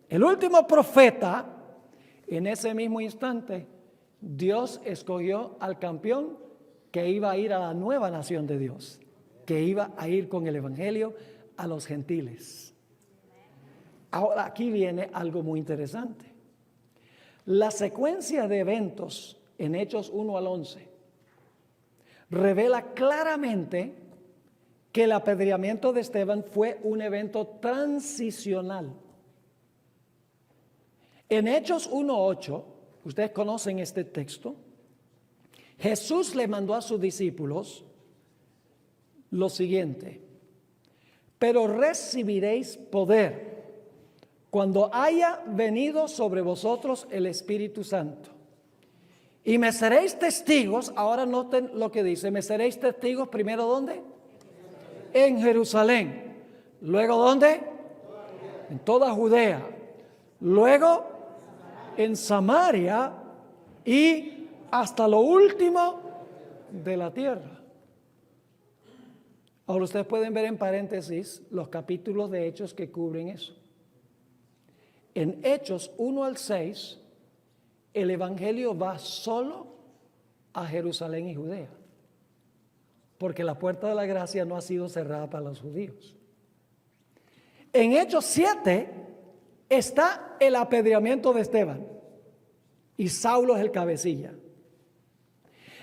[SPEAKER 1] el último profeta, en ese mismo instante, Dios escogió al campeón que iba a ir a la nueva nación de Dios, que iba a ir con el evangelio a los gentiles. Ahora aquí viene algo muy interesante. La secuencia de eventos en Hechos 1 al 11 revela claramente que el apedreamiento de Esteban fue un evento transicional. En Hechos 1:8, ustedes conocen este texto, Jesús le mandó a sus discípulos lo siguiente: pero recibiréis poder cuando haya venido sobre vosotros el Espíritu Santo. Y me seréis testigos. Ahora noten lo que dice: me seréis testigos primero, ¿dónde? En Jerusalén. Luego, ¿dónde? En toda Judea. Luego, en Samaria y hasta lo último de la tierra. Ahora ustedes pueden ver en paréntesis los capítulos de Hechos que cubren eso. En Hechos 1 al 6, el evangelio va solo a Jerusalén y Judea, porque la puerta de la gracia no ha sido cerrada para los judíos. En Hechos 7 está el apedreamiento de Esteban y Saulo es el cabecilla.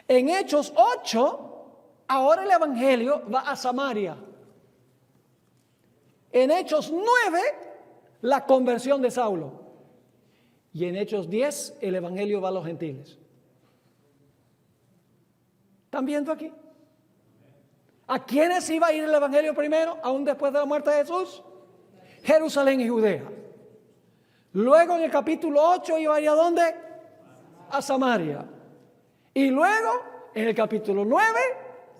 [SPEAKER 1] En Hechos 8, ahora el evangelio va a Samaria. En Hechos 9, la conversión de Saulo. Y en Hechos 10, el evangelio va a los gentiles. ¿Están viendo aquí? ¿A quiénes iba a ir el evangelio primero, aún después de la muerte de Jesús? Jerusalén y Judea. Luego en el capítulo 8 iba a ir ¿a dónde? A Samaria. Y luego en el capítulo 9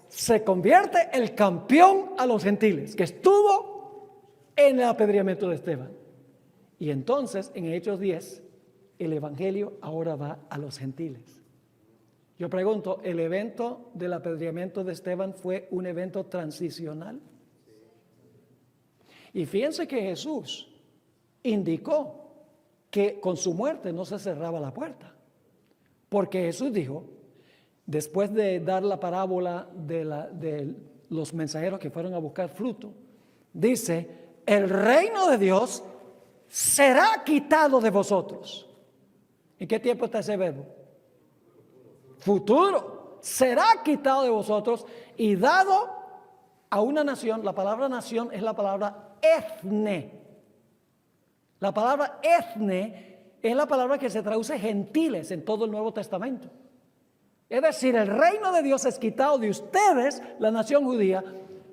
[SPEAKER 1] se convierte el campeón a los gentiles, que estuvo en el apedreamiento de Esteban. Y entonces en Hechos 10 el evangelio ahora va a los gentiles. Yo pregunto, ¿el evento del apedreamiento de Esteban fue un evento transicional? Y fíjense que Jesús indicó que con su muerte no se cerraba la puerta. Porque Jesús dijo, después de dar la parábola de los mensajeros que fueron a buscar fruto, dice, el reino de Dios será quitado de vosotros. ¿En qué tiempo está ese verbo? Futuro. Será quitado de vosotros y dado a una nación. La palabra nación es la palabra etne. La palabra etne es la palabra que se traduce gentiles en todo el Nuevo Testamento. Es decir, el reino de Dios es quitado de ustedes, la nación judía,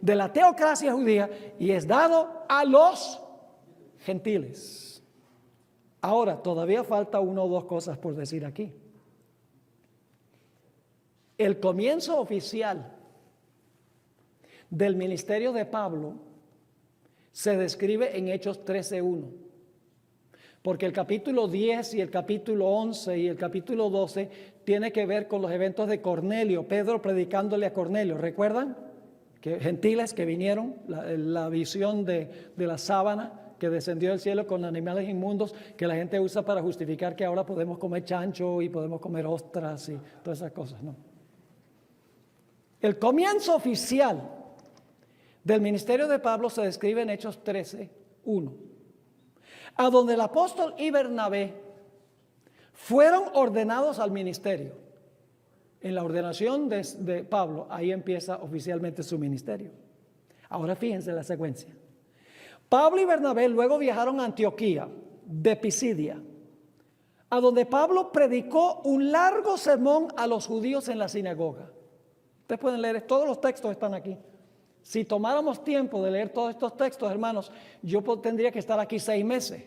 [SPEAKER 1] de la teocracia judía, y es dado a los gentiles. Ahora, todavía falta una o dos cosas por decir aquí. El comienzo oficial del ministerio de Pablo se describe en Hechos 13:1. Porque el capítulo 10 y el capítulo 11 y el capítulo 12 tiene que ver con los eventos de Cornelio, Pedro predicándole a Cornelio. ¿Recuerdan? Que gentiles que vinieron, la visión de la sábana que descendió del cielo con animales inmundos que la gente usa para justificar que ahora podemos comer chancho y podemos comer ostras y todas esas cosas, ¿no? El comienzo oficial del ministerio de Pablo se describe en Hechos 13:1, a donde el apóstol y Bernabé fueron ordenados al ministerio. En la ordenación de Pablo, ahí empieza oficialmente su ministerio. Ahora fíjense la secuencia. Pablo y Bernabé luego viajaron a Antioquía de Pisidia, a donde Pablo predicó un largo sermón a los judíos en la sinagoga. Ustedes pueden leer, todos los textos están aquí. Si tomáramos tiempo de leer todos estos textos, hermanos, yo tendría que estar aquí 6 meses.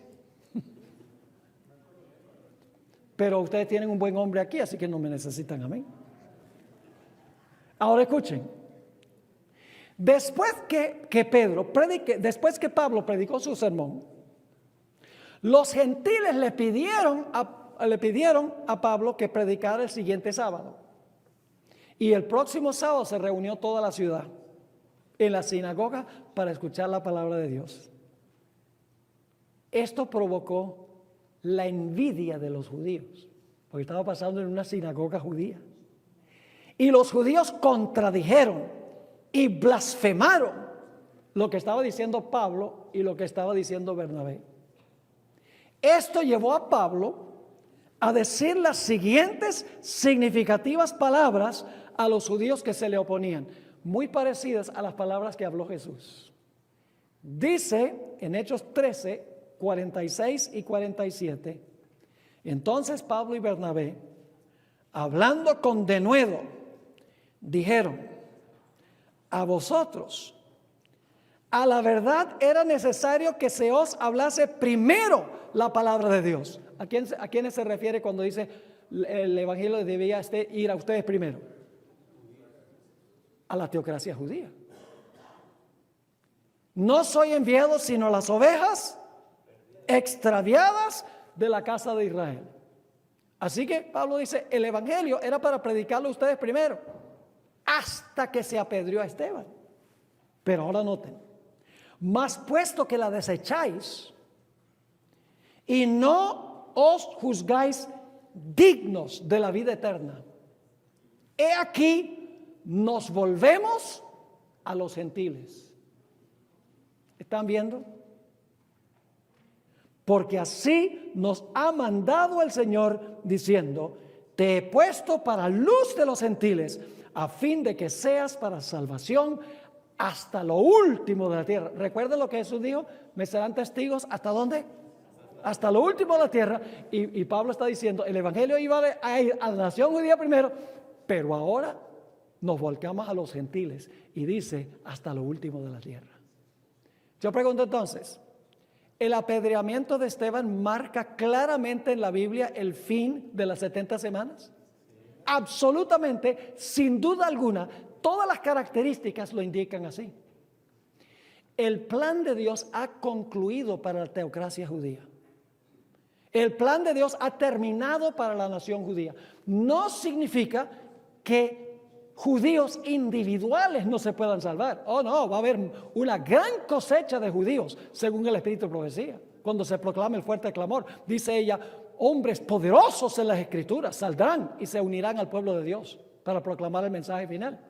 [SPEAKER 1] Pero ustedes tienen un buen hombre aquí, así que no me necesitan a mí. Ahora escuchen. Después después que Pablo predicó su sermón, los gentiles le pidieron a Pablo que predicara el siguiente sábado. Y el próximo sábado se reunió toda la ciudad en la sinagoga para escuchar la palabra de Dios. Esto provocó la envidia de los judíos, porque estaba pasando en una sinagoga judía. Y los judíos contradijeron y blasfemaron lo que estaba diciendo Pablo y lo que estaba diciendo Bernabé. Esto llevó a Pablo a decir las siguientes significativas palabras a los judíos que se le oponían, muy parecidas a las palabras que habló Jesús. Dice en Hechos 13, 46 y 47, entonces Pablo y Bernabé, hablando con denuedo, dijeron: a vosotros, a la verdad era necesario que se os hablase primero la palabra de Dios. ¿A quiénes se refiere cuando dice el evangelio debía ir a ustedes primero? A la teocracia judía. No soy enviado sino las ovejas extraviadas de la casa de Israel. Así que Pablo dice, el evangelio era para predicarlo a ustedes primero, hasta que se apedreó a Esteban. Pero ahora noten, mas puesto que la desecháis y no os juzgáis dignos de la vida eterna, he aquí nos volvemos a los gentiles. ¿Están viendo? Porque así nos ha mandado el Señor diciendo: te he puesto para luz de los gentiles, a fin de que seas para salvación hasta lo último de la tierra. Recuerden lo que Jesús dijo: me serán testigos ¿hasta dónde? Hasta lo último de la tierra. Y Pablo está diciendo, el evangelio iba a ir a la nación judía primero, pero ahora nos volcamos a los gentiles, y dice hasta lo último de la tierra. Yo pregunto entonces, ¿el apedreamiento de Esteban marca claramente en la Biblia el fin de las 70 semanas? Absolutamente, sin duda alguna, todas las características lo indican así. El plan de Dios ha concluido para la teocracia judía. El plan de Dios ha terminado para la nación judía. No significa que judíos individuales no se puedan salvar. Oh no, va a haber una gran cosecha de judíos, según el Espíritu de Profecía. Cuando se proclame el fuerte clamor, dice ella, hombres poderosos en las Escrituras saldrán y se unirán al pueblo de Dios para proclamar el mensaje final.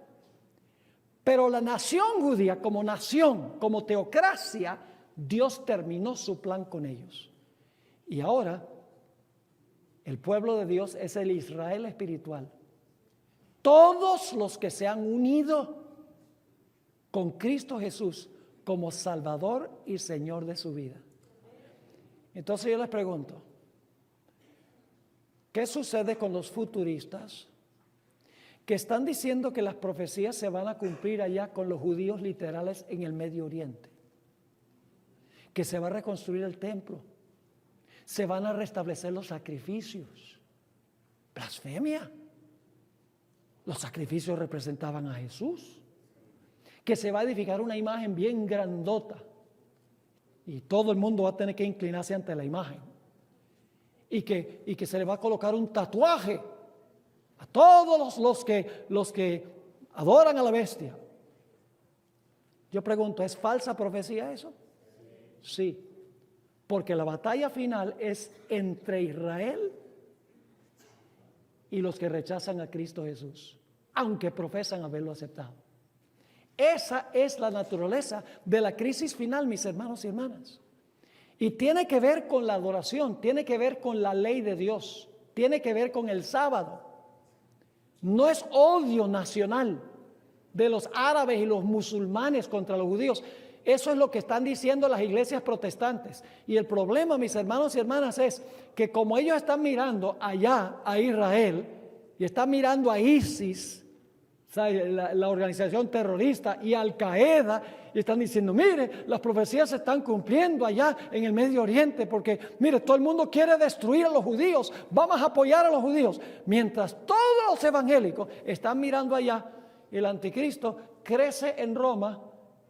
[SPEAKER 1] Pero la nación judía, como nación, como teocracia, Dios terminó su plan con ellos. Y ahora, el pueblo de Dios es el Israel espiritual. Todos los que se han unido con Cristo Jesús como Salvador y Señor de su vida. Entonces yo les pregunto, ¿qué sucede con los futuristas que están diciendo que las profecías se van a cumplir allá con los judíos literales en el Medio Oriente? Que se va a reconstruir el templo, se van a restablecer los sacrificios. Blasfemia. Los sacrificios representaban a Jesús. Que se va a edificar una imagen bien grandota y todo el mundo va a tener que inclinarse ante la imagen. Y que se le va a colocar un tatuaje a todos los que adoran a la bestia. Yo pregunto, ¿es falsa profecía eso? Sí, porque la batalla final es entre Israel y los que rechazan a Cristo Jesús, aunque profesan haberlo aceptado. Esa es la naturaleza de la crisis final, mis hermanos y hermanas. Y tiene que ver con la adoración, tiene que ver con la ley de Dios, tiene que ver con el sábado. No es odio nacional de los árabes y los musulmanes contra los judíos. Eso es lo que están diciendo las iglesias protestantes. Y el problema, mis hermanos y hermanas, es que como ellos están mirando allá a Israel y están mirando a ISIS ¿sabe? La organización terrorista y Al Qaeda, y están diciendo, mire, las profecías se están cumpliendo allá en el Medio Oriente, porque mire, todo el mundo quiere destruir a los judíos, vamos a apoyar a los judíos, mientras todos los evangélicos están mirando allá, el anticristo crece en Roma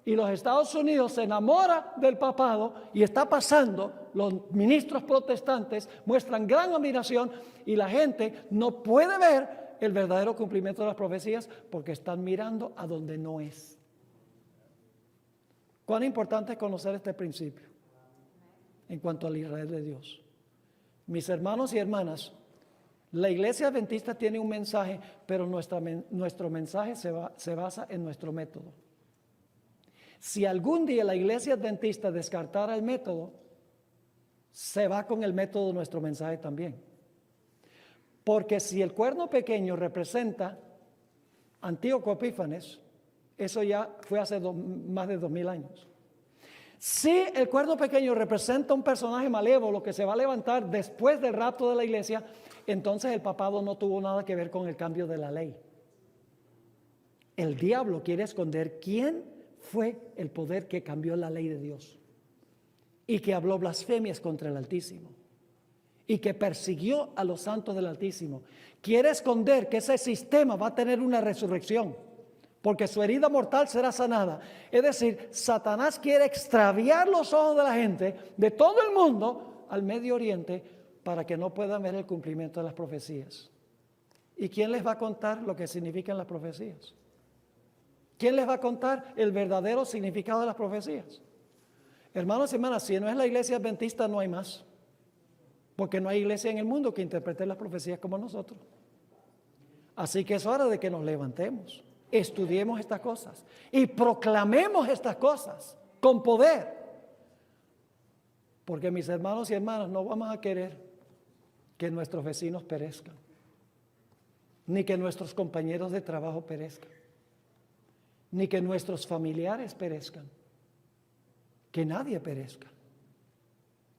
[SPEAKER 1] y los Estados Unidos se enamora del papado y está pasando, los ministros protestantes muestran gran admiración y la gente no puede ver el verdadero cumplimiento de las profecías porque están mirando a donde no es. ¿Cuán importante es conocer este principio en cuanto al Israel de Dios? Mis hermanos y hermanas, la iglesia adventista tiene un mensaje, pero nuestro mensaje se basa en nuestro método. Si algún día la iglesia adventista descartara el método, se va con el método de nuestro mensaje también. Porque si el cuerno pequeño representa Antíoco Epífanes, eso ya fue hace más de 2000 años. Si el cuerno pequeño representa un personaje malévolo que se va a levantar después del rapto de la iglesia, entonces el papado no tuvo nada que ver con el cambio de la ley. El diablo quiere esconder quién fue el poder que cambió la ley de Dios y que habló blasfemias contra el Altísimo y que persiguió a los santos del Altísimo. Quiere esconder que ese sistema va a tener una resurrección porque su herida mortal será sanada. Es decir, Satanás quiere extraviar los ojos de la gente de todo el mundo al Medio Oriente para que no puedan ver el cumplimiento de las profecías. ¿Y quién les va a contar lo que significan las profecías? ¿Quién les va a contar el verdadero significado de las profecías? Hermanos y hermanas, si no es la iglesia adventista, no hay más. Porque no hay iglesia en el mundo que interprete las profecías como nosotros. Así que es hora de que nos levantemos, estudiemos estas cosas y proclamemos estas cosas con poder. Porque mis hermanos y hermanas, no vamos a querer que nuestros vecinos perezcan, ni que nuestros compañeros de trabajo perezcan, ni que nuestros familiares perezcan, que nadie perezca.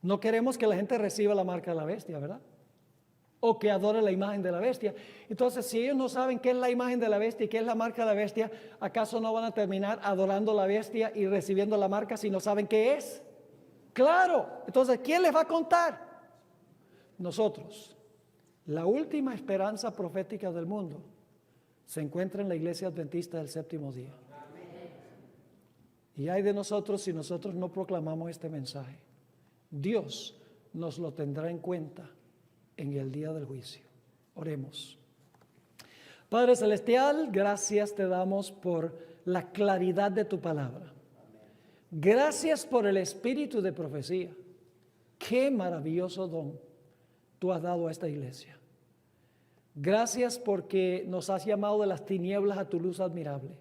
[SPEAKER 1] No queremos que la gente reciba la marca de la bestia, ¿verdad? O que adore la imagen de la bestia. Entonces, si ellos no saben qué es la imagen de la bestia y qué es la marca de la bestia, ¿acaso no van a terminar adorando la bestia y recibiendo la marca si no saben qué es? Claro. Entonces, ¿quién les va a contar? Nosotros. La última esperanza profética del mundo se encuentra en la iglesia adventista del séptimo día. Y hay de nosotros si nosotros no proclamamos este mensaje. Dios nos lo tendrá en cuenta en el día del juicio. Oremos. Padre Celestial, gracias te damos por la claridad de tu palabra. Gracias por el espíritu de profecía. Qué maravilloso don tú has dado a esta iglesia. Gracias porque nos has llamado de las tinieblas a tu luz admirable.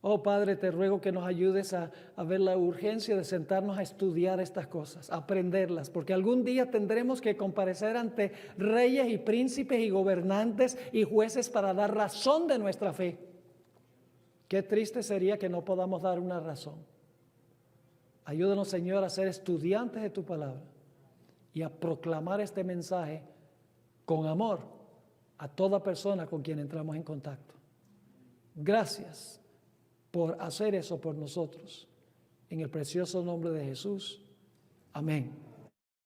[SPEAKER 1] Oh Padre, te ruego que nos ayudes a ver la urgencia de sentarnos a estudiar estas cosas, a aprenderlas, porque algún día tendremos que comparecer ante reyes y príncipes y gobernantes y jueces para dar razón de nuestra fe. Qué triste sería que no podamos dar una razón. Ayúdanos, Señor, a ser estudiantes de tu palabra y a proclamar este mensaje con amor a toda persona con quien entramos en contacto. Gracias por hacer eso por nosotros. En el precioso nombre de Jesús. Amén.